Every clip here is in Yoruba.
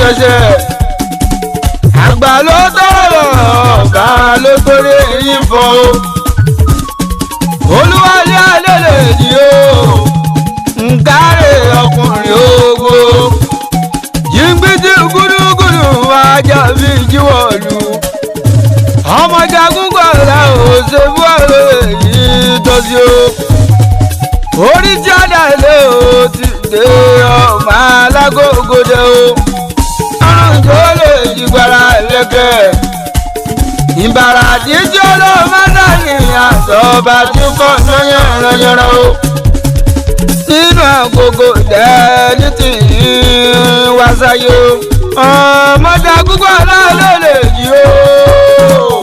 ṣẹ̀ṣẹ̀ àgbà ló tọrọ ọba ló torí eyín fọ olúwalé alẹ́lẹ̀ yìí o nkárẹ̀ ọkùnrin ogo jìngbìtì gúdúgúdú wájà bí jíwọ̀lú ọmọ jagun gbọ́dọ̀ òṣè buhari yìí tọ́sí o orí tí a dà lé o ti dé ọmọ alágógódé o àrùn tó lè jìgbára lẹ́kẹ̀ẹ́ ìbàrà àdíjọ́ ló máa dání àtọ́ba tí kò lọ́yẹ̀rọ̀yẹ̀rọ̀ o nínú àgógó dẹ́ni tí wá sáyé o ọmọdé àgógó aláàlẹ́ yìí o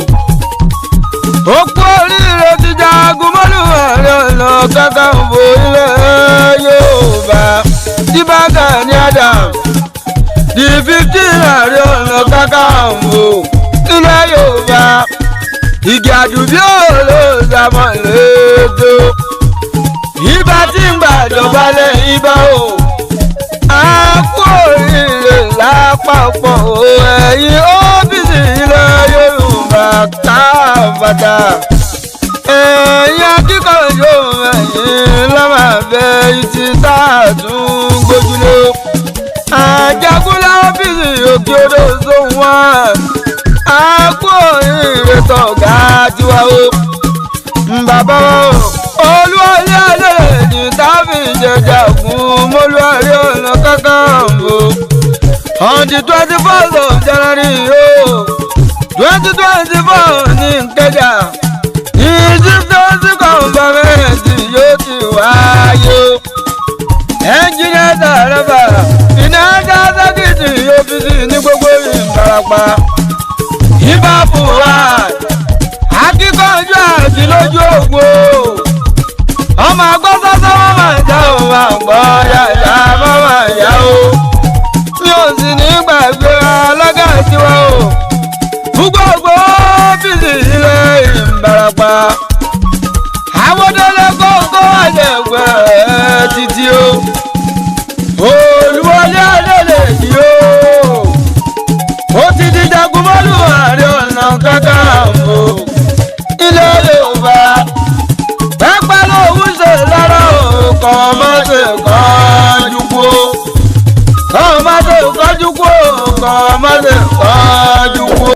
ó kú oríire ti jagun mọ́lú Ààrẹ Ọ̀nà Kakanfò ilẹ̀ Yorùbá tí Gani Adams di 15 Ààrẹ Ọ̀nà Kakanfò ilẹ̀ Yorùbá igi àdùbí olóòzàmọ̀ lẹ́tọ́ ibà tí ń gbàdọ̀balẹ̀ ibà o a kú oríire lápapọ̀ ẹ̀yin ọ́fíìsì ilẹ̀ Yorùbá káfàtà ẹ̀yin akíkanjú ẹ̀yin lọ́mọ abẹ́ ìtì tá a tún gbójúlé àjàgúnlá ọ́fíìsì òkè odò zone 1 a kú oríire tọ̀gá tiwa o bàbá olúwalé alẹ́ ní tábì jẹjà fún mọ́lúwàrí Ọ̀nà Kakanfò on the 21st of January 2024 ní Ìkẹjà ìjíṣẹ́sí kọ̀ǹfàmẹ́ǹtì yóò ti wáyé ẹnjìnìá tààrẹ́fà iná dá sẹ́kìtì yóò fi sí ní gbogbo Ìbàràpá ìbáfùwà akíkanjú àti lójú ògbó ọmọ agbọ́sọ́sọ́ wọ́n máa já o máa gbọ́ yàyà mọ́ máa yá o mi ò sì ní gbàgbé alága tiwa o fún gbogbo ọ́fíìsì ilẹ̀ Ìbàràpá àwọdọ́lẹ̀ kókó àjẹgbẹ́ títí o olúwalé alẹ́lẹ̀ yìí o ó ti di jagun mọ́lú Ààrẹ Ọ̀nà Kakanfò ilẹ̀ Yorùbá pẹ́pẹ́ lóhùn ṣe lára o kọ́ máa ṣe kọ́jú kú o kọ́ máa ṣe kọ́jú kú o kọ́ máa ṣe kọ́jú kú